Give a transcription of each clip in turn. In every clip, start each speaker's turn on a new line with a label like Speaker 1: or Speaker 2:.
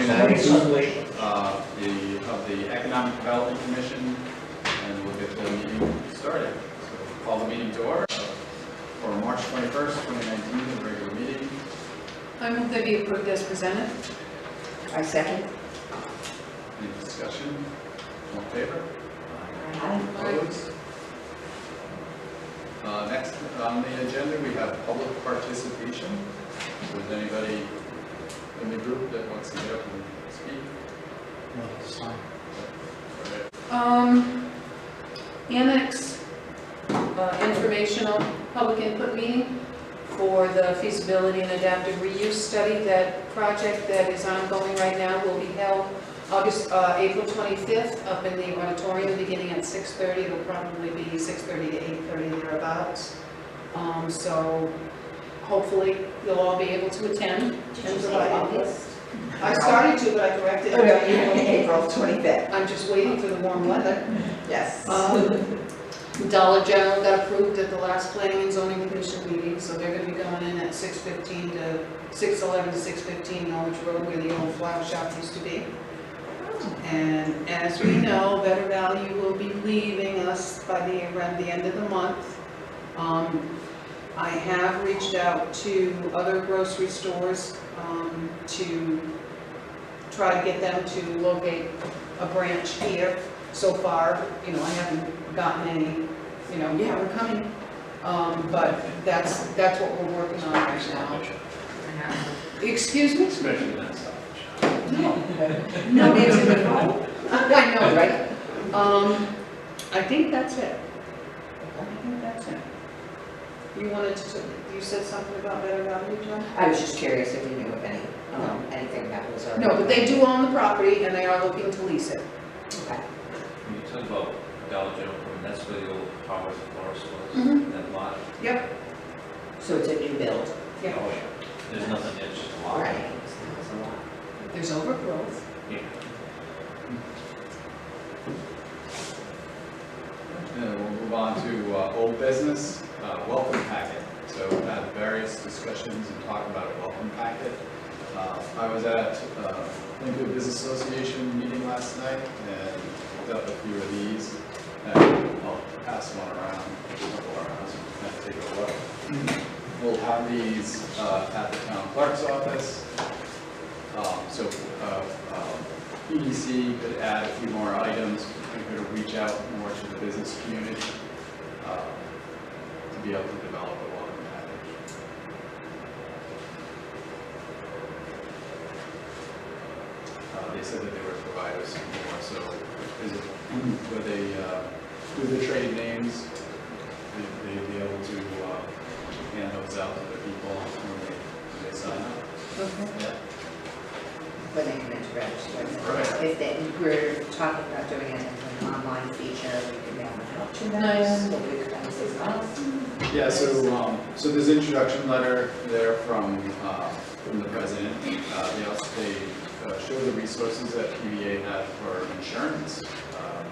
Speaker 1: Morning, of the Economic Development Commission, and we'll get the meeting started. So we'll call the meeting to order for March 21st, 2019, the regular meeting.
Speaker 2: I move that be approved as presented.
Speaker 3: I second.
Speaker 1: Any discussion? All in favor?
Speaker 3: Aye.
Speaker 1: Opposed? Next on the agenda, we have public participation. Is there anybody in the group that wants to get up and speak?
Speaker 4: No, it's fine.
Speaker 2: Annex informational public input meeting for the feasibility and adaptive reuse study. That project that is ongoing right now will be held April 25th up in the auditorium beginning at 6:30. It'll probably be 6:30 to 8:30 thereabouts. So hopefully you'll all be able to attend.
Speaker 3: Did you say August?
Speaker 2: I started to, but I corrected it.
Speaker 3: April 25th.
Speaker 2: I'm just waiting for the warm weather.
Speaker 3: Yes.
Speaker 2: Dollar General got approved at the last Planning and Zoning Commission meeting, so they're going to be going in at 6:11 to 6:15 Norwich Road, where the old flower shop used to be. And as we know, Better Value will be leaving us by around the end of the month. I have reached out to other grocery stores to try to get them to locate a branch here. So far, I haven't gotten any, yeah, we're coming. But that's what we're working on right now. Excuse me?
Speaker 1: Especially that stuff.
Speaker 2: No, it's in the phone. I know, right? I think that's it. You said something about Better Value, John?
Speaker 3: I was just curious if you knew of anything that was already.
Speaker 2: No, but they do own the property and they are looking to lease it.
Speaker 3: Okay.
Speaker 5: When you talk about Dollar General, that's where the old Powers Florist was,
Speaker 2: Mhm.
Speaker 5: that lot.
Speaker 2: Yep.
Speaker 3: So it's a new build.
Speaker 2: Yeah.
Speaker 5: Oh, yeah. There's nothing there, it's just a lot.
Speaker 3: Right. That's a lot.
Speaker 2: There's overgrowth.
Speaker 5: Yeah.
Speaker 1: And we'll move on to old business, welcome packet. So we've had various discussions and talk about a welcome packet. I was at Plainfield Business Association meeting last night and picked up a few of these. And I'll pass one around, so kind of take a look. We'll have these at the town clerk's office. So EDC could add a few more items. We could reach out more to the business community to be able to develop a welcome package. They said that they would provide us some more. So, would they do the trade names? They'd be able to hand those out to the people when they sign up.
Speaker 2: Okay.
Speaker 1: Yeah.
Speaker 3: When they come in to register.
Speaker 1: Right.
Speaker 3: If we're talking about doing it as an online feature, we can mail them out to them.
Speaker 2: Nice.
Speaker 3: Will we expenses us?
Speaker 1: Yeah, so there's an introduction letter there from the president. They show the resources that PBA has for insurance.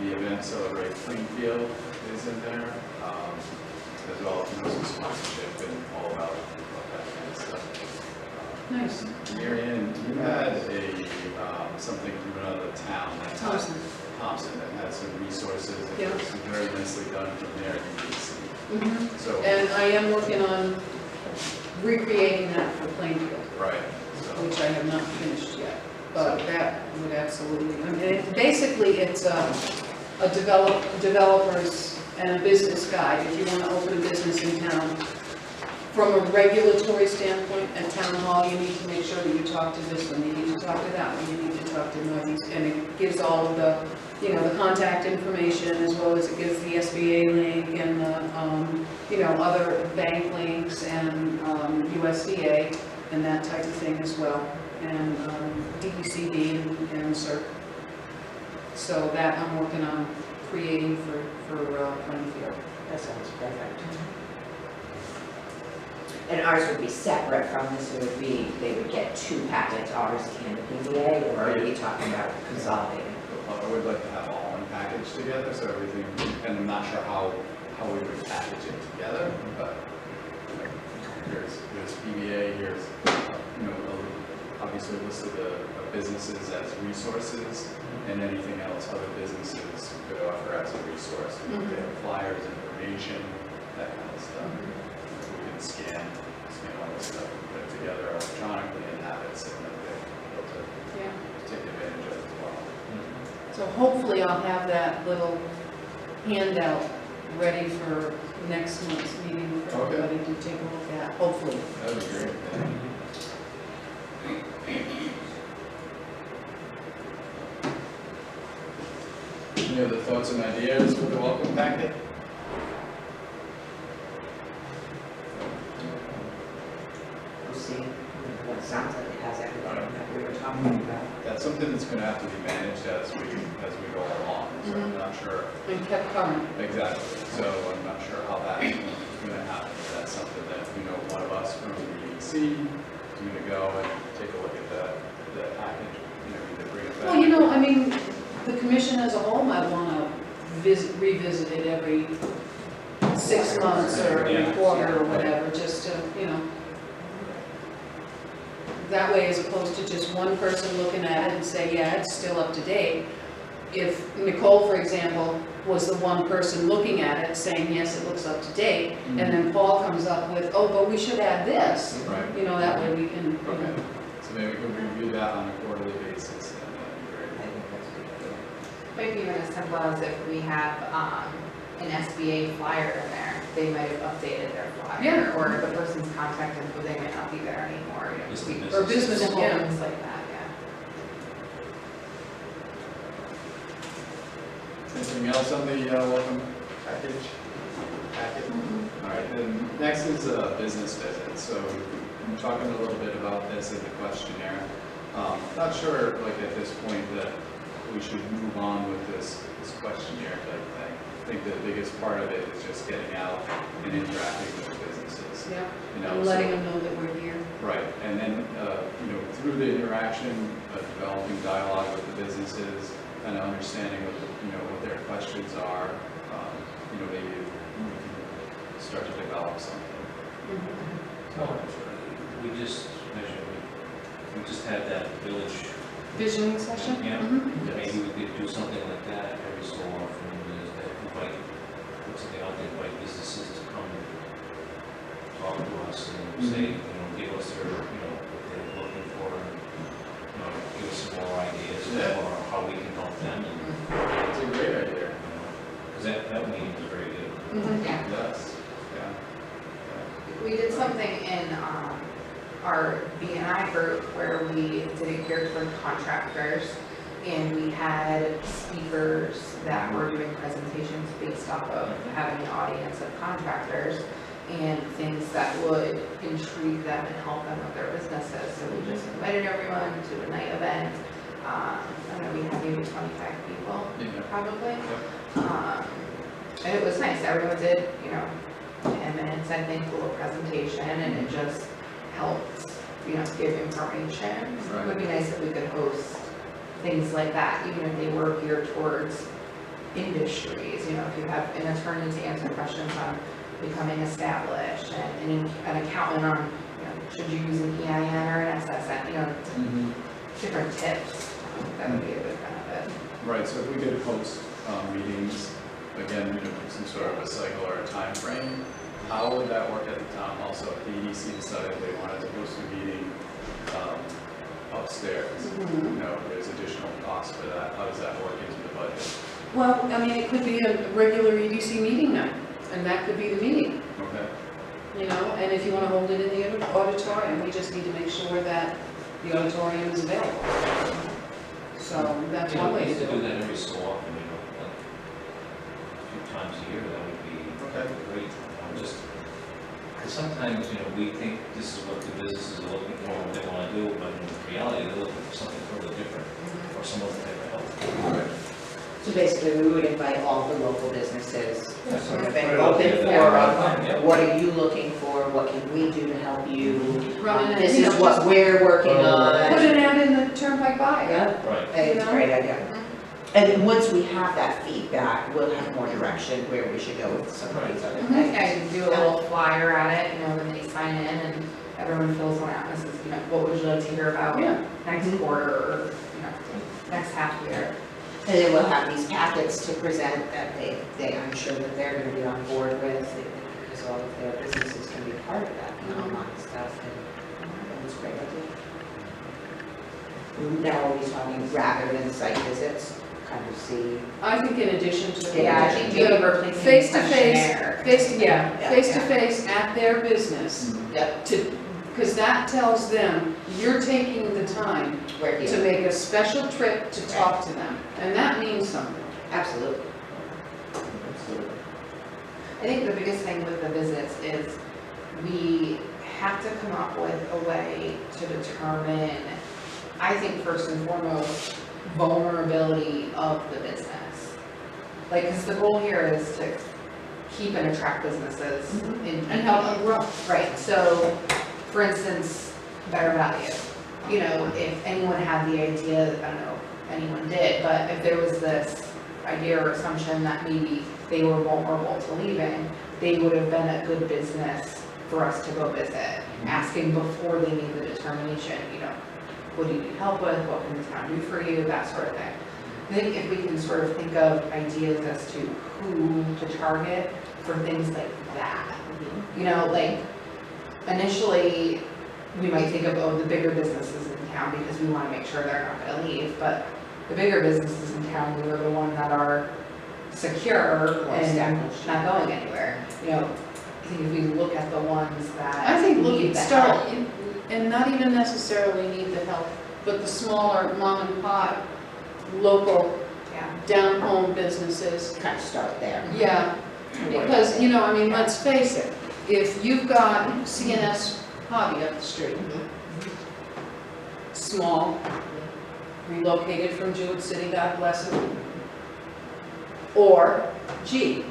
Speaker 1: The event Celebrate Plainfield is in there, as well as some sponsorship and all about that kind of stuff.
Speaker 2: Nice.
Speaker 1: Marianne, you had something from another town,
Speaker 2: Thompson,
Speaker 1: that had some resources. And
Speaker 2: Yeah.
Speaker 1: it was very nicely done from their EDC.
Speaker 2: Mm-hmm.
Speaker 1: So,
Speaker 2: And I am working on recreating that for Plainfield,
Speaker 1: right. So,
Speaker 2: which I have not finished yet. But that would absolutely, basically it's a developer's and a business guide. If you want to open a business in town, from a regulatory standpoint at town hall, you need to make sure that you talk to this one, you need to talk to that one, you need to talk to Northeast, and it gives all of the, the contact information, as well as it gives the SBA link and the, other bank links and USDA and that type of thing as well, and DECD and CERC. So that I'm working on creating for Plainfield.
Speaker 3: That sounds perfect. And ours would be separate from this, it would be, they would get two packets, ours and the PBA, or are we talking about consolidating?
Speaker 1: I would like to have all one package together, so everything, and I'm not sure how we would package it together, but here's PBA, here's obviously listed the businesses as resources, and anything else other businesses could offer as a resource. They have flyers, information, that kind of stuff. We can scan all this stuff, put it together electronically and have it sitting up there, able to
Speaker 2: Yeah.
Speaker 1: take advantage of as well.
Speaker 2: So hopefully I'll have that little handout ready for next month's meeting for
Speaker 1: Okay.
Speaker 2: everybody to take a look at, hopefully.
Speaker 1: That would be great. Any other thoughts and ideas for the welcome packet?
Speaker 3: We'll see. It sounds like it has everything that we were talking about.
Speaker 1: That's something that's gonna have to be managed as we go along, so I'm not sure
Speaker 2: And kept current.
Speaker 1: exactly. So I'm not sure how that's gonna happen. If that's something that, one of us from the EDC is gonna go and take a look at the package, either bring it back.
Speaker 2: Well, I mean, the commission as a whole might wanna revisit it every 6 months or every
Speaker 5: Yeah.
Speaker 2: quarter or whatever, just to, that way, as opposed to just one person looking at it and say, yeah, it's still up to date. If Nicole, for example, was the one person looking at it saying, yes, it looks up to date, and then Paul comes up with, oh, but we should add this,
Speaker 1: Right.
Speaker 2: that way we can,
Speaker 1: Okay, so maybe we can review that on a quarterly basis, and that'd be great.
Speaker 3: I think that's good.
Speaker 6: Maybe even as simple as if we have an SBA flyer in there, they might have updated their flyer.
Speaker 2: Yeah.
Speaker 6: Or the person's contact info, they might not be there anymore.
Speaker 5: Just the
Speaker 2: or business,
Speaker 6: Simple
Speaker 2: yeah.
Speaker 6: things like that, yeah.
Speaker 1: Anything else on the welcome packet? All right, then next is a business visit. So I'm talking a little bit about this in the questionnaire. Not sure, at this point, that we should move on with this questionnaire type thing. I think the biggest part of it is just getting out and interacting with the businesses.
Speaker 2: Yeah,
Speaker 1: so-
Speaker 2: and letting them know that we're here.
Speaker 1: Right, and then, through the interaction, developing dialogue with the businesses, kind of understanding what their questions are, maybe we can start to develop something.
Speaker 5: We just mentioned, we just had that village,
Speaker 2: Visioning session?
Speaker 5: Yeah.
Speaker 2: Mhm.
Speaker 5: maybe we could do something like that every so often, is that invite, put something out there, invite businesses to come and talk to us and say, give us their, what they're looking for, and, give us some more ideas
Speaker 1: Yeah.
Speaker 5: for how we can help them, and,
Speaker 1: It's a great idea.
Speaker 5: because that meeting was very good.
Speaker 2: Mhm.
Speaker 6: Yeah.
Speaker 1: Yes, yeah.
Speaker 6: We did something in our B&I group where we did it geared toward contractors. And we had speakers that were doing presentations based off of having an audience of contractors and things that would intrigue them and help them with their businesses. So we just invited everyone to a night event. I don't know, we had maybe 25 people,
Speaker 1: Yeah.
Speaker 6: probably. And it was nice. Everyone did, 10 minutes, I think, a little presentation, and it just helped, give information. It would be nice if we could host things like that, even if they were geared towards industries. If you have an attorney to answer questions on becoming established, and an accountant on, should you use an EIN or an SSN, different tips. That would be a good benefit.
Speaker 1: Right, so if we could host meetings, again, some sort of a cycle or a time frame, how would that work at the town hall? So if the EDC decided they wanted to host a meeting upstairs, there's additional cost for that, how does that work into the budget?
Speaker 2: Well, I mean, it could be a regular EDC meeting night, and that could be the meeting,
Speaker 1: Okay,
Speaker 2: and if you want to hold it in the auditorium, we just need to make sure that the auditorium is available. So that's one way to do
Speaker 5: do
Speaker 2: it.
Speaker 5: that every so often, like a few times a year, that would be great. Just, because sometimes, we think this is what the businesses are looking for, what they want to do, but in reality, they're looking for something totally different, or some other type of help.
Speaker 3: So basically, we would invite all the local businesses,
Speaker 5: Yeah,
Speaker 3: sort of
Speaker 5: put
Speaker 3: an
Speaker 5: it out
Speaker 3: open
Speaker 5: there.
Speaker 3: forum.
Speaker 5: Yeah.
Speaker 3: What are you looking for? What can we do to help you?
Speaker 2: Run it,
Speaker 3: This
Speaker 2: you
Speaker 3: is
Speaker 2: know,
Speaker 3: what
Speaker 2: just
Speaker 3: we're working
Speaker 2: Put
Speaker 3: on.
Speaker 2: an ad in the Turnpike bio.
Speaker 3: Yeah,
Speaker 5: Right.
Speaker 3: it's a great idea. And then once we have that feedback, we'll have more direction where we should go with some of these other
Speaker 6: I
Speaker 3: things.
Speaker 6: can do a little flyer at it, when they sign in, and everyone fills one out, and says, you know, what would you like to hear about
Speaker 2: Yeah.
Speaker 6: next quarter, or, you know, next half year?
Speaker 3: And then we'll have these packets to present that I'm sure that they're gonna be on board with, because all of their businesses can be part of that, and online stuff, and that was a great idea. Now, are we talking rather than site visits, kind of see?
Speaker 2: I think in addition to.
Speaker 6: Yeah, I think maybe replacing the
Speaker 2: Face-to-face,
Speaker 6: questionnaire.
Speaker 2: face-to-face at their business,
Speaker 3: Yep.
Speaker 2: because that tells them, you're taking the time
Speaker 3: We're
Speaker 2: to
Speaker 3: here,
Speaker 2: make a special trip to talk to them, and that means something.
Speaker 3: absolutely.
Speaker 1: Absolutely.
Speaker 6: I think the biggest thing with the visits is we have to come up with a way to determine, I think first and foremost, vulnerability of the business. Like, because the goal here is to keep and attract businesses in.
Speaker 2: And help them grow.
Speaker 6: Right, so, for instance, better value. You know, if anyone had the idea, I don't know if anyone did, but if there was this idea or assumption that maybe they were vulnerable to leaving, they would have been a good business for us to go visit, asking before they made the determination, you know, what do you need help with, what can this town do for you, that sort of thing. I think if we can sort of think of ideas as to who to target for things like that. You know, like, initially, we might think of, oh, the bigger businesses in town because we want to make sure they're not going to leave, but the bigger businesses in town, we are the ones that are secure
Speaker 3: More
Speaker 6: and
Speaker 3: established.
Speaker 6: not going anywhere. You know, I think if we look at the ones that
Speaker 2: I think
Speaker 6: need the
Speaker 2: start,
Speaker 6: help.
Speaker 2: and not even necessarily need the help, but the smaller mom and pop, local,
Speaker 6: Yeah.
Speaker 2: down home businesses.
Speaker 3: Kind of start there.
Speaker 2: Yeah, because, you know, I mean, let's face it, if you've got CNS Hobby up the street, small, relocated from Jewett City, God bless it. Or, gee,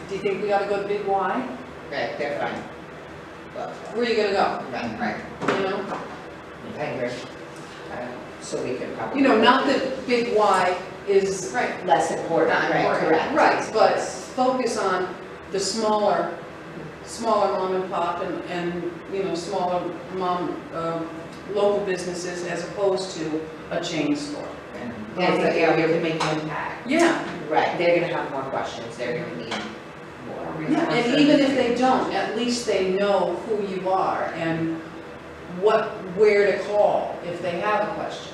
Speaker 2: do you think we ought to go to Big Y?
Speaker 3: Right, they're fine. Well,
Speaker 2: Where are you gonna go,
Speaker 3: right,
Speaker 6: Right.
Speaker 2: you know?
Speaker 3: I agree. So we could probably.
Speaker 2: You know, not that Big Y is
Speaker 6: Right.
Speaker 3: Less important,
Speaker 6: Not
Speaker 3: right,
Speaker 6: important.
Speaker 3: correct.
Speaker 2: right, but focus on the smaller mom and pop and, you know, smaller local businesses as opposed to a chain store.
Speaker 3: And I
Speaker 6: Those
Speaker 3: think
Speaker 6: that, yeah, we
Speaker 3: they're,
Speaker 6: can make an impact.
Speaker 2: Yeah,
Speaker 3: right, they're gonna have more questions, they're gonna need more.
Speaker 2: yeah, and even if they don't, at least they know who you are and where to call if they have a question.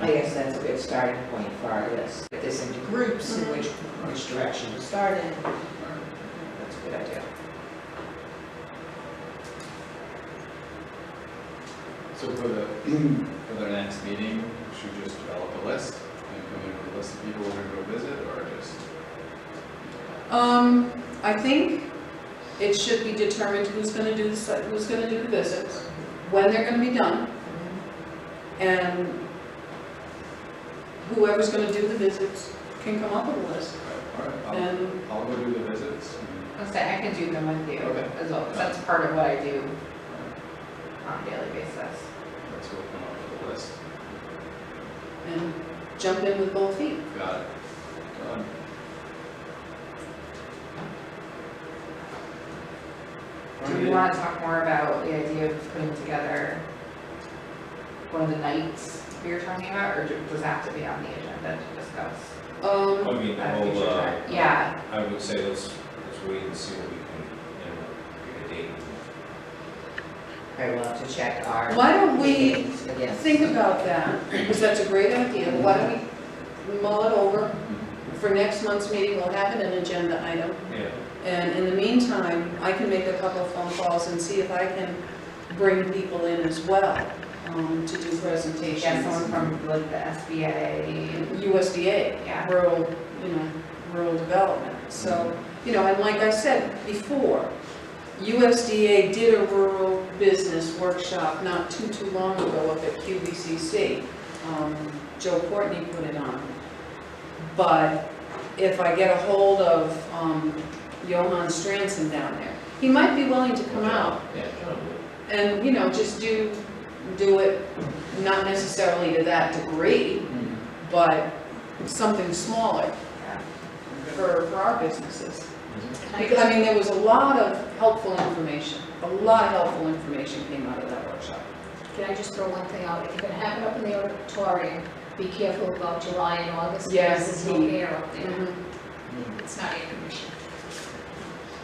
Speaker 3: I guess that's a good starting point for our list. Get this into groups and which direction to start in. That's a good idea.
Speaker 1: So for their next meeting, should we just develop a list and come in with a list of people we're gonna go visit, or just?
Speaker 2: I think it should be determined who's gonna do the visits, when they're gonna be done, and whoever's gonna do the visits can come up with a list.
Speaker 1: All right,
Speaker 2: And,
Speaker 1: I'll go do the visits.
Speaker 6: I'll say I can do them with you
Speaker 1: Okay.
Speaker 6: as well, 'cause that's part of what I do on a daily basis.
Speaker 1: Let's go come up with a list.
Speaker 2: and jump in with both feet.
Speaker 1: Got it. Done.
Speaker 6: Do you want to talk more about the idea of putting together one of the nights we were talking about, or does that have to be on the agenda to discuss?
Speaker 5: I mean,
Speaker 6: at a
Speaker 5: we'll,
Speaker 6: future time? Yeah,
Speaker 5: I would say let's wait and see what we can, pick a date.
Speaker 3: Very well, to check our.
Speaker 2: Why don't we
Speaker 3: meetings again.
Speaker 2: think about that, because that's a great idea. Why don't we mull it over? For next month's meeting, we'll have it an agenda item.
Speaker 5: Yeah.
Speaker 2: And in the meantime, I can make a couple of phone calls and see if I can bring people in as well, to do presentations.
Speaker 6: yeah, someone from like the SBA,
Speaker 2: USDA,
Speaker 6: yeah.
Speaker 2: rural development. So, you know, and like I said before, USDA did a rural business workshop not too long ago up at QVCC. Joe Courtney put it on. But if I get a hold of Johan Stranson down there, he might be willing to come out
Speaker 5: Yeah, sure.
Speaker 2: and, you know, just do it, not necessarily to that degree, but something smaller
Speaker 6: Yeah.
Speaker 2: for our businesses. Because, I mean, there was a lot of helpful information. A lot of helpful information came out of that workshop.
Speaker 7: Can I just throw one thing out? If you're gonna have it up in the auditorium, be careful about July and August.
Speaker 2: Yes,
Speaker 7: Because there's no
Speaker 2: heat.
Speaker 7: air up there.
Speaker 2: Mm-hmm.
Speaker 7: It's not air conditioned.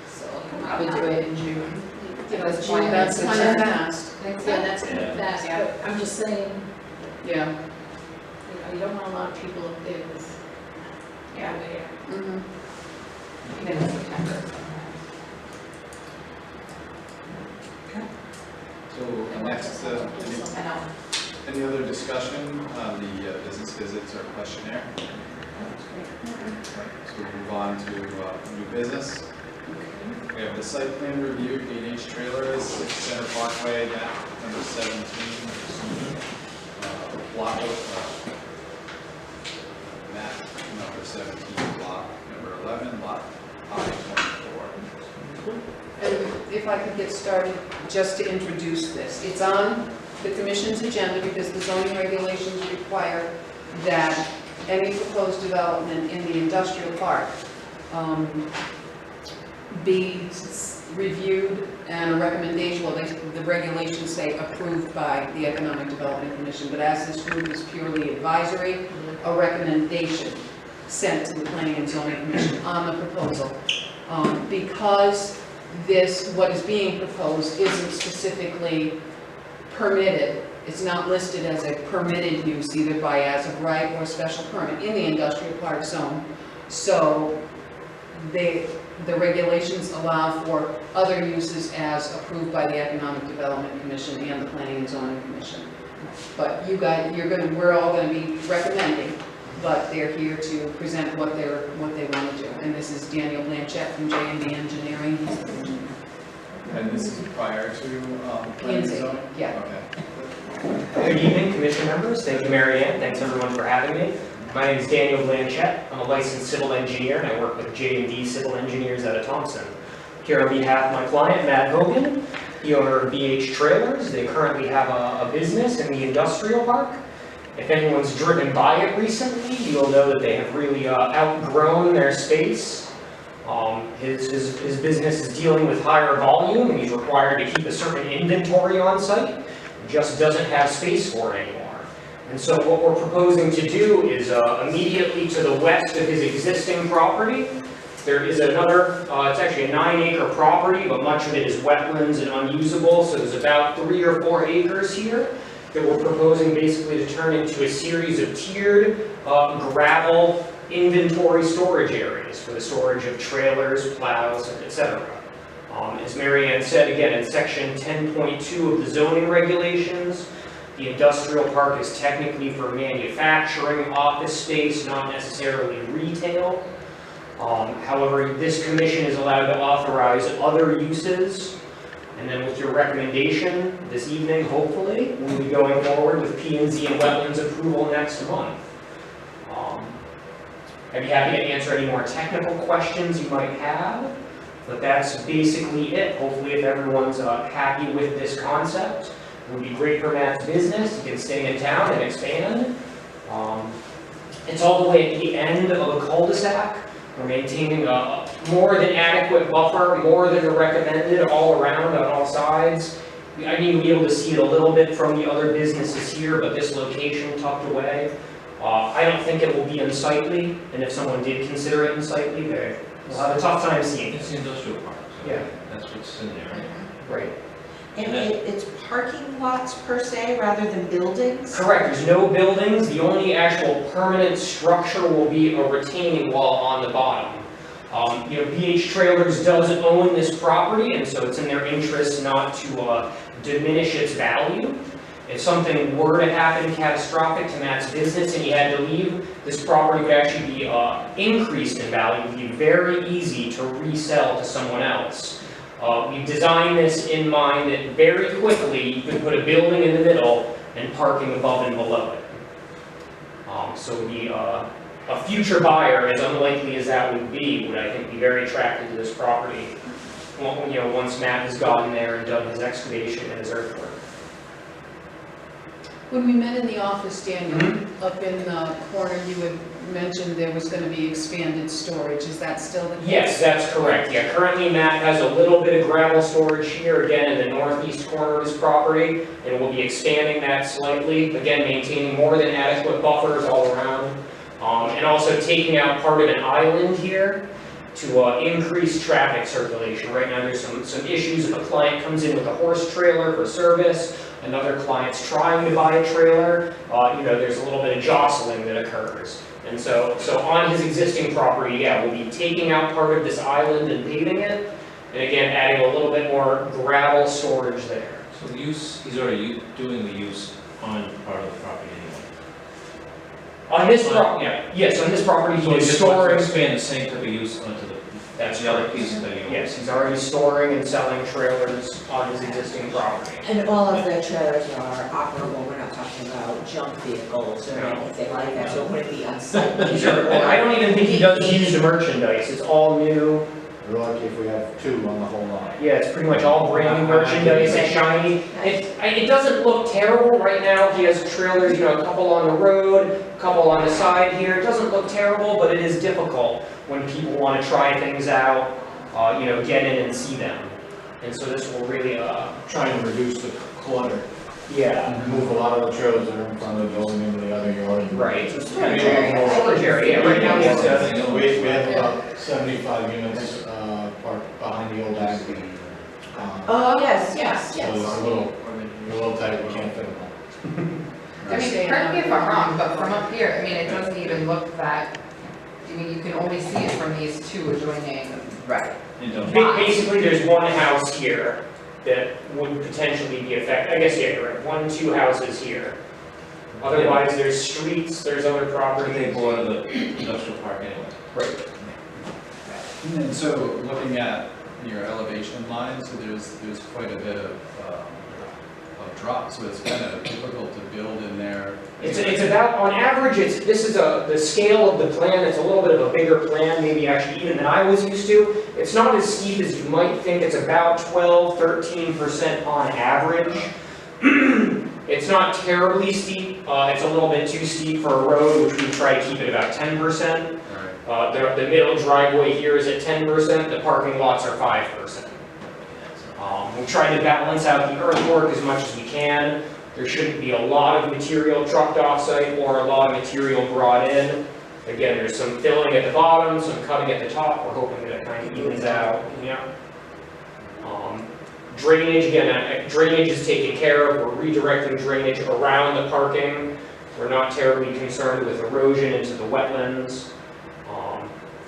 Speaker 7: So you might
Speaker 6: Probably
Speaker 7: not-
Speaker 6: do it in June.
Speaker 7: You know,
Speaker 6: That's
Speaker 7: June,
Speaker 2: That's kind of fast.
Speaker 7: Yeah, that's kind
Speaker 5: Yeah.
Speaker 7: of fast,
Speaker 6: Yeah.
Speaker 7: but I'm just saying,
Speaker 2: Yeah.
Speaker 7: you don't want a lot of people up there with no
Speaker 6: Yeah,
Speaker 7: air.
Speaker 2: Mm-hmm.
Speaker 6: even in September.
Speaker 1: So next,
Speaker 6: I know.
Speaker 1: any other discussion on the business visits or questionnaire? So we'll move on to new business. We have the site plan review, 8-inch trailers, 6 Center Parkway, map number 17. Block, map number 17, block number 11, lot I-24.
Speaker 2: And if I could get started, just to introduce this. It's on the commission's agenda because the zoning regulations require that any proposed development in the industrial park be reviewed and a recommendation, well, the regulations say approved by the Economic Development Commission, but as this group is purely advisory, a recommendation sent to the Planning and Zoning Commission on the proposal. Because what is being proposed isn't specifically permitted, it's not listed as a permitted use either by as of right or special permit in the industrial park zone. So the regulations allow for other uses as approved by the Economic Development Commission and the Planning and Zoning Commission. But we're all gonna be recommending, but they're here to present what they want to do. And this is Daniel Blanchett from J&D Engineering. He's the engineer.
Speaker 1: And this is prior to planning and
Speaker 2: PNC,
Speaker 1: zoning?
Speaker 2: yeah.
Speaker 1: Okay.
Speaker 8: Good evening, commission members. Thank you, Mary Ann. Thanks everyone for having me. My name is Daniel Blanchett. I'm a licensed civil engineer and I work with J&D Civil Engineers out of Thompson. Here on behalf of my client, Matt Hogan, the owner of BH Trailers. They currently have a business in the industrial park. If anyone's driven by it recently, you'll know that they have really outgrown their space. His business is dealing with higher volume and he's required to keep a certain inventory on site. He just doesn't have space for it anymore. And so what we're proposing to do is immediately to the west of his existing property, there is another, it's actually a 9-acre property, but much of it is wetlands and unusable, so there's about 3 or 4 acres here that we're proposing basically to turn into a series of tiered gravel inventory storage areas for the storage of trailers, plows, etc. As Mary Ann said, again, in section 10.2 of the zoning regulations, the industrial park is technically for manufacturing, office space, not necessarily retail. However, this commission is allowed to authorize other uses. And then with your recommendation this evening, hopefully, we'll be going forward with P&Z and wetlands approval next month. I'd be happy to answer any more technical questions you might have, but that's basically it. Hopefully, if everyone's happy with this concept, it would be great for Matt's business. He can stay in town and expand. It's all the way at the end of a cul-de-sac. We're maintaining a more than adequate buffer, more than recommended all around on all sides. I need to be able to see it a little bit from the other businesses here, but this location tucked away. I don't think it will be unsightly, and if someone did consider it unsightly, they will have a tough time seeing
Speaker 5: It's
Speaker 8: it.
Speaker 5: the industrial park, so
Speaker 8: Yeah.
Speaker 5: that's what's in there, right?
Speaker 8: Right.
Speaker 3: And it's parking lots per se, rather than buildings?
Speaker 8: Correct, there's no buildings, the only actual permanent structure will be a retaining wall on the bottom. BH Trailers does own this property, and so it's in their interest not to diminish its value. If something were to happen catastrophic to Matt's business and he had to leave, this property would actually be increased in value. It would be very easy to resell to someone else. We've designed this in mind that very quickly you could put a building in the middle and parking above and below it. So a future buyer, as unlikely as that would I think be very attracted to this property. Once Matt has gotten there and done his excavation and his earthwork.
Speaker 2: When we met in the office, Daniel,
Speaker 8: Mm-hmm.
Speaker 2: up in the corner, you had mentioned there was gonna be expanded storage. Is that still the case?
Speaker 8: Yes, that's correct. Yeah, currently Matt has a little bit of gravel storage here, again, in the northeast corner of his property, and we'll be expanding that slightly, again, maintaining more than adequate buffers all around, and also taking out part of an island here to increase traffic circulation. Right now, there's some issues if a client comes in with a horse trailer for service, another client's trying to buy a trailer, there's a little bit of jostling that occurs. And so on his existing property, yeah, we'll be taking out part of this island and paving it, and again, adding a little bit more gravel storage there.
Speaker 5: So the use, he's already doing the use on part of the property anyway.
Speaker 8: On this yes, on this property,
Speaker 5: So
Speaker 8: he
Speaker 5: he
Speaker 8: is
Speaker 5: just wants to
Speaker 8: storing,
Speaker 5: expand the same type of use onto
Speaker 8: that's
Speaker 5: the other
Speaker 8: correct.
Speaker 5: pieces that he owns.
Speaker 8: Yes, he's already storing and selling trailers on his existing property.
Speaker 3: And all of the trailers are operable, we're not talking about junk vehicles or
Speaker 8: No.
Speaker 3: anything like that, so it wouldn't be unsightly.
Speaker 8: I don't even think he does used merchandise, it's all new.
Speaker 4: We're lucky if we have 2 on the whole line.
Speaker 8: Yeah, it's pretty much all brand new merchandise, it's shiny. It doesn't look terrible right now, he has trailers, a couple on the road, a couple on the side here. It doesn't look terrible, but it is difficult when people want to try things out, get in and see them. And so this will really,
Speaker 4: Trying to reduce the clutter.
Speaker 8: yeah,
Speaker 4: Move a lot of the trailers that are in front of the building into the other yard.
Speaker 8: right.
Speaker 3: Storage area.
Speaker 8: Storage area, yeah, right now it's,
Speaker 4: We have about 75 units parked behind the old ag.
Speaker 3: Oh, yes, yes,
Speaker 4: So it's a little tight, we can't fit them all.
Speaker 6: I mean, correct me if I'm wrong, but from up here, I mean, it doesn't even look that, I mean, you can only see it from these 2 adjoining.
Speaker 3: right.
Speaker 5: And don't-
Speaker 8: basically, there's one house here that would potentially be affected. I guess, yeah, you're right, 1, 2 houses here. Otherwise, there's streets, there's other property.
Speaker 5: They bought the industrial park anyway.
Speaker 8: Right.
Speaker 1: And so looking at your elevation line, so there's quite a bit of drop, so it's kind of difficult to build in there.
Speaker 8: It's about, on average, this is the scale of the plan, it's a little bit of a bigger plan, maybe actually even than I was used to. It's not as steep as you might think, it's about 12, 13% on average. It's not terribly steep, it's a little bit too steep for a road, which we try to keep at about 10%.
Speaker 1: Right.
Speaker 8: The middle driveway here is at 10%, the parking lots are 5%. We try to balance out the earthwork as much as we can. There shouldn't be a lot of material trucked off-site or a lot of material brought in. Again, there's some filling at the bottom, some cutting at the top. We're hoping that it kind of evens out. Yeah. Drainage, again, drainage is taken care of. We're redirecting drainage around the parking. We're not terribly concerned with erosion into the wetlands.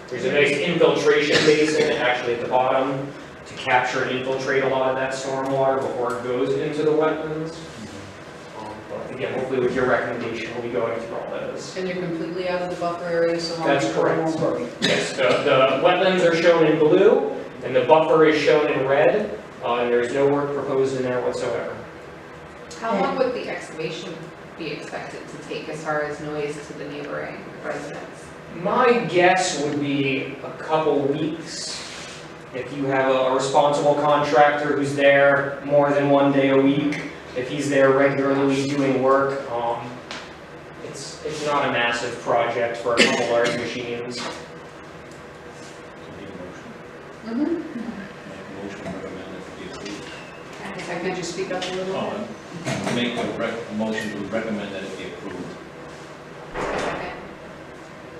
Speaker 8: There's a nice infiltration basin actually at the bottom to capture and infiltrate a lot of that stormwater before it goes into the wetlands. But again, hopefully with your recommendation, we'll be going through all those.
Speaker 2: And you're completely out of the buffer area, so long
Speaker 8: That's
Speaker 2: as people
Speaker 8: correct.
Speaker 2: won't worry.
Speaker 8: Yes, the wetlands are shown in blue, and the buffer is shown in red, and there's no work proposed in there whatsoever.
Speaker 6: How long would the excavation be expected to take as far as noise to the neighboring residents?
Speaker 8: My guess would be a couple weeks. If you have a responsible contractor who's there more than 1 day a week, if he's there regularly doing work, it's not a massive project for a couple large machines.
Speaker 5: Make a motion to recommend it to be approved.
Speaker 2: Could you speak up a little bit?
Speaker 5: Make a motion to recommend that it be approved.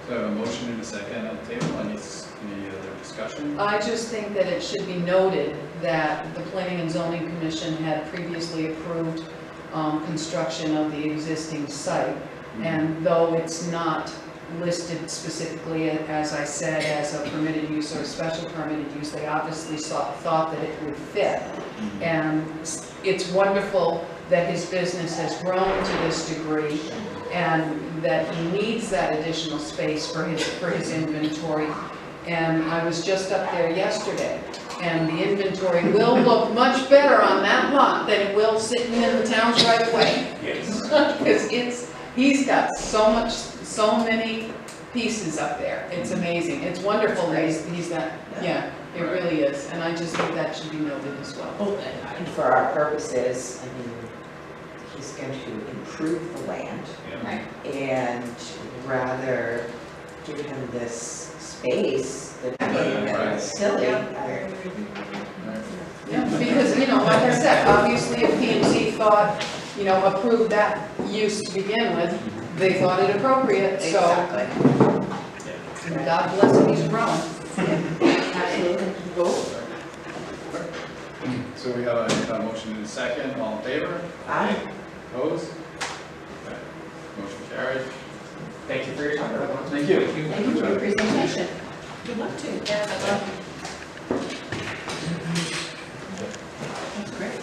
Speaker 1: So I have a motion and a second on the table. Any other discussion?
Speaker 2: I just think that it should be noted that the Planning and Zoning Commission had previously approved construction of the existing site. And though it's not listed specifically, as I said, as a permitted use or a special permitted use, they obviously thought that it would fit. And it's wonderful that his business has grown to this degree and that he needs that additional space for his inventory. And I was just up there yesterday, and the inventory will look much better on that lot than it will sitting in the town's right away.
Speaker 8: Yes.
Speaker 2: Because he's got so many pieces up there. It's amazing. It's wonderful that he's got, yeah, it really is. And I just think that should be noted as well.
Speaker 3: And for our purposes, I mean, is going to improve the land
Speaker 5: Yeah.
Speaker 7: Right.
Speaker 3: and rather give him this space, that is silly.
Speaker 2: Yeah, because, like I said, obviously if PMC thought, approved that use to begin with, they thought it appropriate, so
Speaker 3: Exactly.
Speaker 2: God bless him, he's growing.
Speaker 3: Absolutely.
Speaker 1: So we have a motion and a second, all in favor?
Speaker 3: Aye.
Speaker 1: Opposed? Okay. Motion carried.
Speaker 8: Thank you for your time, everyone.
Speaker 1: Thank you.
Speaker 3: Thank you for your presentation.
Speaker 2: Good luck to you.
Speaker 3: Yeah.
Speaker 2: That's great.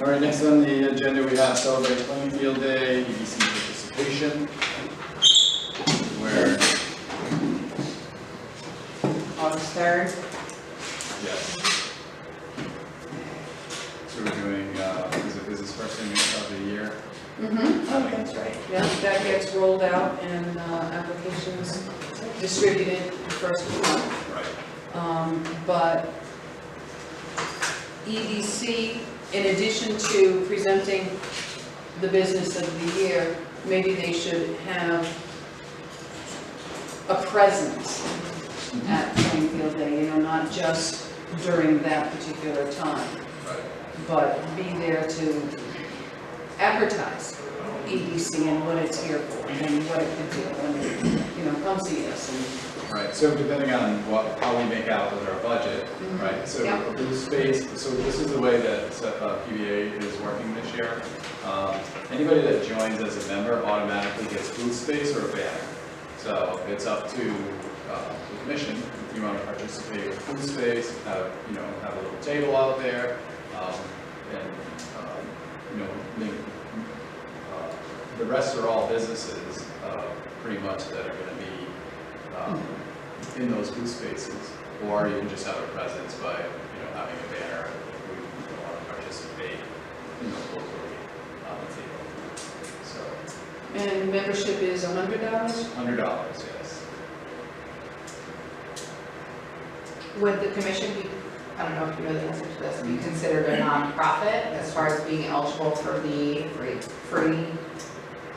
Speaker 1: All right, next on the agenda, we have Celebrate Plainfield Day, EDC participation, where,
Speaker 3: August 3rd.
Speaker 1: yes. So we're doing, is it business person of the year?
Speaker 2: Mm-hmm.
Speaker 3: Oh, that's right.
Speaker 2: Yeah, that gets rolled out and applications distributed first of the month.
Speaker 1: Right.
Speaker 2: But EDC, in addition to presenting the business of the year, maybe they should have a presence at Plainfield Day, not just during that particular time,
Speaker 1: Right.
Speaker 2: but be there to advertise EDC and what it's here for and what it can do when they, come see us.
Speaker 1: Right, so depending on how we make out with our budget, right? So
Speaker 2: Yeah.
Speaker 1: a booth space, so this is the way that PBA is working this year. Anybody that joins as a member automatically gets booth space or a banner. So it's up to the commission, if you want to participate with booth space, have a little table out there, and the rest are all businesses, pretty much, that are going to be in those booth spaces, or you can just have a presence by, having a banner if we want to participate, locally on the table. So,
Speaker 2: And membership is $100?
Speaker 1: $100, yes.
Speaker 6: Would the commission be, I don't know if you know the answer to this, be considered a nonprofit as far as being eligible for the free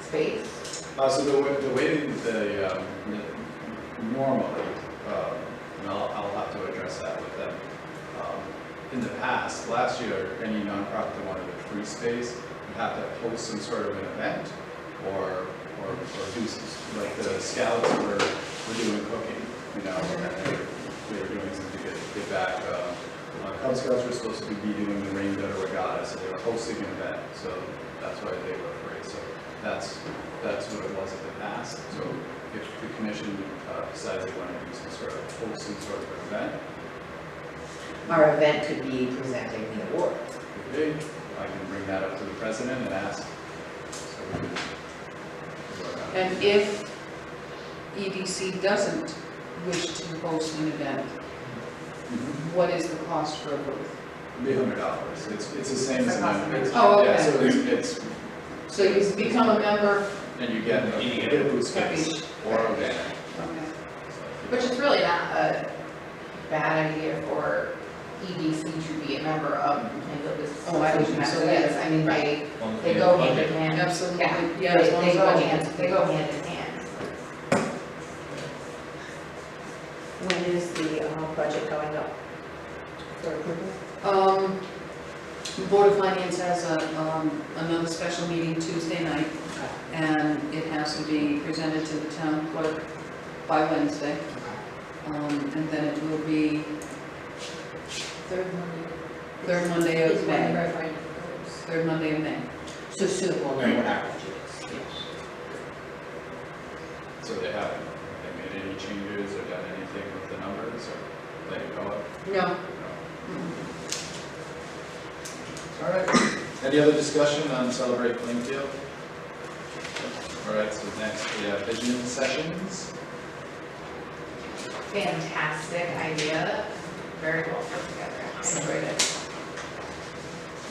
Speaker 6: space?
Speaker 1: So the way normally, and I'll have to address that with them. In the past, last year, any nonprofit that wanted a free space would have to host some sort of an event or do, like the Scouts were doing cooking, and they were doing something to get back. Cub Scouts were supposed to be doing the rain gutter regatta, so they were hosting an event, so that's why they were free. So that's what it was in the past. So if the commission decides they want to do some sort of host some sort of event,
Speaker 3: Our event could be presenting the award.
Speaker 1: I can bring that up to the president and ask. So we can
Speaker 2: And if EDC doesn't wish to host an event, what is the cost for a booth?
Speaker 1: It'd be $100. It's the same as a member.
Speaker 2: Oh, okay.
Speaker 1: Yeah, so it's,
Speaker 2: So you become a member,
Speaker 1: and you get a booth space or a banner.
Speaker 2: okay.
Speaker 6: Which is really not a bad idea for EDC to be a member of Plainfield Business
Speaker 2: Oh, I don't
Speaker 6: Association.
Speaker 2: think so,
Speaker 6: So yes, I mean, they go hand in hand.
Speaker 2: Absolutely,
Speaker 6: Yeah,
Speaker 2: yeah, as long
Speaker 6: they
Speaker 2: as
Speaker 6: go
Speaker 2: all-
Speaker 6: they go hand in hand.
Speaker 3: When is the budget going up for approval?
Speaker 2: The Board of Finance has another special meeting Tuesday night, and it has to be presented to the town clerk by Wednesday. And then it will be third Monday of May. Third Monday of May.
Speaker 3: So soon we'll know what our budget is.
Speaker 1: So they haven't made any changes or done anything with the numbers or let it go up?
Speaker 2: No.
Speaker 1: All right. Any other discussion on Celebrate Plainfield? All right, so next we have vision sessions.
Speaker 6: Fantastic idea, very well put together, I enjoyed it.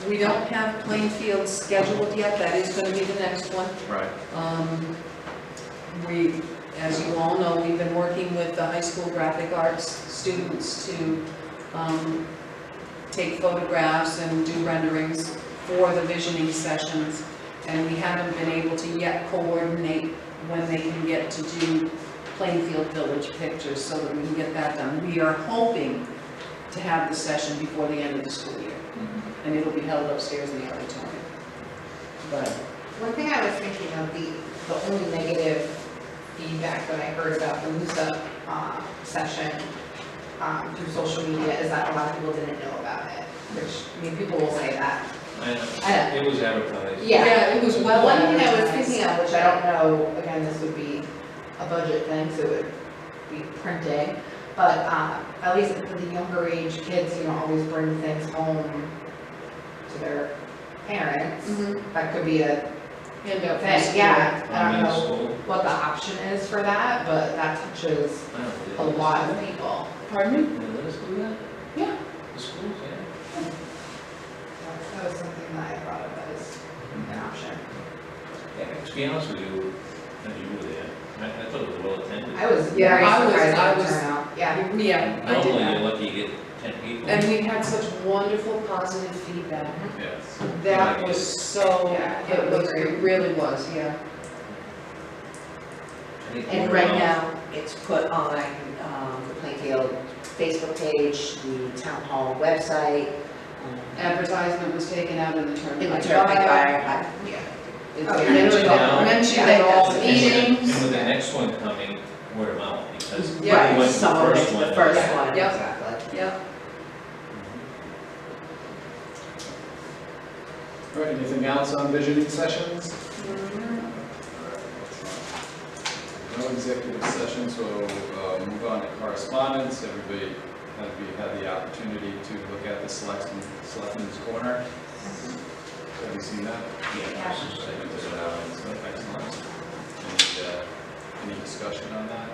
Speaker 2: We don't have Plainfield scheduled yet, that is going to be the next one.
Speaker 1: Right.
Speaker 2: We, as you all know, we've been working with the high school graphic arts students to take photographs and do renderings for the visioning sessions. And we haven't been able to yet coordinate when they can get to do Plainfield Village pictures so that we can get that done. We are hoping to have the session before the end of the school year. And it'll be held upstairs in the auditorium. But
Speaker 6: One thing I was thinking of, the only negative feedback that I heard about the MUSA session through social media is that a lot of people didn't know about it, which, I mean, people will say that.
Speaker 5: I know, it was advertised.
Speaker 6: Yeah,
Speaker 2: it was well
Speaker 6: One thing I was
Speaker 2: advertised.
Speaker 6: thinking of, which I don't know, again, this would be a budget thing, so it would be printing, but at least for the younger age kids, you know, always bring things home to their parents. That could be a
Speaker 2: handout for
Speaker 6: thing,
Speaker 2: school.
Speaker 6: yeah. I don't
Speaker 5: In
Speaker 6: know
Speaker 5: school,
Speaker 6: what the option is for that, but that touches
Speaker 5: I don't
Speaker 6: a
Speaker 5: believe it.
Speaker 6: lot of people.
Speaker 2: Pardon me?
Speaker 5: They let us do that?
Speaker 2: Yeah.
Speaker 5: The schools, yeah.
Speaker 6: That was something that I thought of as an option.
Speaker 5: Yeah, to be honest with you, when you were there, I thought it was well attended.
Speaker 6: I was
Speaker 2: Yeah,
Speaker 6: very
Speaker 2: I was-
Speaker 6: surprised
Speaker 2: I
Speaker 6: at the
Speaker 2: was-
Speaker 6: turnout, yeah.
Speaker 2: Yeah, I did
Speaker 5: Normally,
Speaker 2: that.
Speaker 5: you're lucky you get 10 people.
Speaker 2: And we had such wonderful positive feedback.
Speaker 1: Yes.
Speaker 2: That was so,
Speaker 6: Yeah,
Speaker 2: it really was, yeah.
Speaker 5: I think
Speaker 3: And
Speaker 5: we're,
Speaker 3: right now, it's put on the Plainfield Facebook page, the town hall website,
Speaker 2: Advertisement was taken out in the
Speaker 3: in the
Speaker 2: Turnpike
Speaker 3: Turnpike
Speaker 2: Fire.
Speaker 3: Fire.
Speaker 2: It's
Speaker 6: Oh, yeah.
Speaker 2: mentioned
Speaker 5: Yeah.
Speaker 2: mentioned at all
Speaker 5: And
Speaker 2: meetings.
Speaker 5: with the next one coming, word of mouth, because we
Speaker 2: Yeah.
Speaker 5: went to the
Speaker 3: Some of
Speaker 5: first
Speaker 3: it's
Speaker 5: one.
Speaker 3: the first
Speaker 2: Yeah.
Speaker 3: one,
Speaker 2: Yep.
Speaker 3: exactly.
Speaker 2: Yep.
Speaker 1: All right, anything else on visioning sessions? No executive session, so move on to correspondence. Everybody, have you had the opportunity to look at the Selectmen's Corner? Have you seen that?
Speaker 5: Yeah, this is like, this is,
Speaker 1: Excellent. Any discussion on that?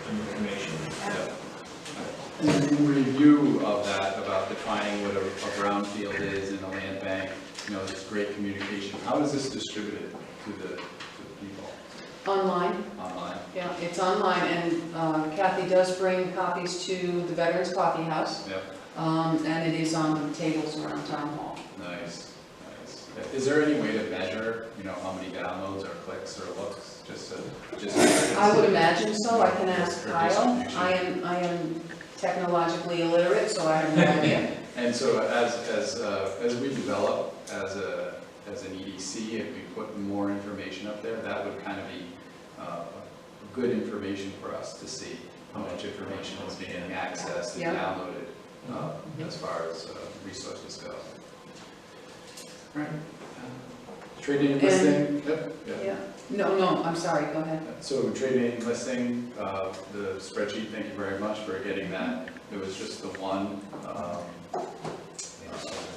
Speaker 5: some information.
Speaker 1: Yeah. In review of that, about defining what a brownfield is in the land bank, you know, there's great communication. How is this distributed to the people
Speaker 2: Online,
Speaker 1: online?
Speaker 2: yeah, it's online, and Kathy does bring copies to the Veterans Coffee House.
Speaker 1: Yep,
Speaker 2: And it is on the tables around Town Hall.
Speaker 1: nice, nice. Is there any way to measure, you know, how many downloads or clicks or looks, just
Speaker 2: I would imagine so, I can ask
Speaker 1: For
Speaker 2: Kyle.
Speaker 1: distribution.
Speaker 2: I am technologically illiterate, so I have no idea.
Speaker 1: And so as we develop as an EDC, if we put more information up there, that would kind of be good information for us to see how much information is being accessed and
Speaker 2: Yeah.
Speaker 1: downloaded as far as resources go. Right. Trading and listing, yep, yeah.
Speaker 2: Yeah, no, I'm sorry, go ahead.
Speaker 1: So trading and listing, the spreadsheet, thank you very much for getting that. It was just the one,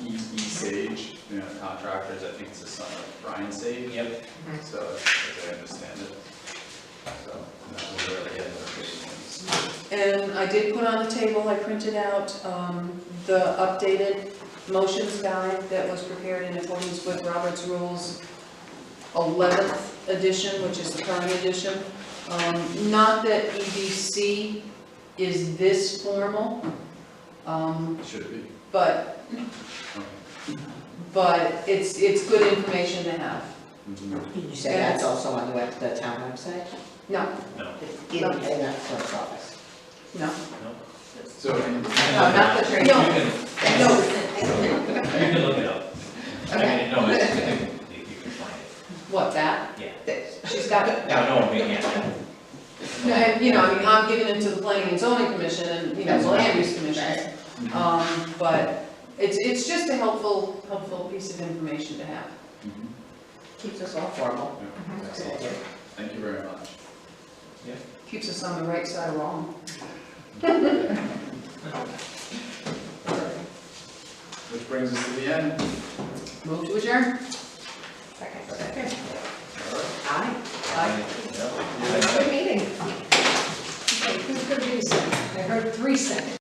Speaker 1: E-Sage, you know, contractors, I think it's the son of Brian Sage.
Speaker 5: Yep.
Speaker 1: So, as I understand it. So, that was really it.
Speaker 2: And I did put on the table, I printed out the updated motions guide that was prepared in accordance with Robert's Rules 11th edition, which is the current edition. Not that EDC is this formal,
Speaker 1: Should it be?
Speaker 2: but it's good information to have.
Speaker 1: Mhm.
Speaker 3: Did you say that's also on the town website?
Speaker 2: No,
Speaker 3: In that clerk's office?
Speaker 2: no,
Speaker 1: So,
Speaker 6: Not the trade.
Speaker 2: No. no,
Speaker 5: You can look it up. I mean, no, it's, you can find it.
Speaker 2: what, that?
Speaker 5: Yeah.
Speaker 2: She's got it.
Speaker 5: No, I mean, yeah.
Speaker 2: No, and, you know, I mean, I'm giving it to the Planning and Zoning Commission and, you know, the Land Use Commission. But it's just a helpful piece of information to have.
Speaker 1: Mhm.
Speaker 3: Keeps us all formal.
Speaker 1: Yeah. Excellent. Thank you very much.
Speaker 2: Keeps us on the right side of wrong.
Speaker 1: Which brings us to the end.
Speaker 2: Move to adjourn.
Speaker 6: Second.
Speaker 3: Aye.
Speaker 2: Aye.
Speaker 5: Yeah.
Speaker 6: Good meeting.
Speaker 7: Okay, who's gonna be the second? I heard 3 seconds.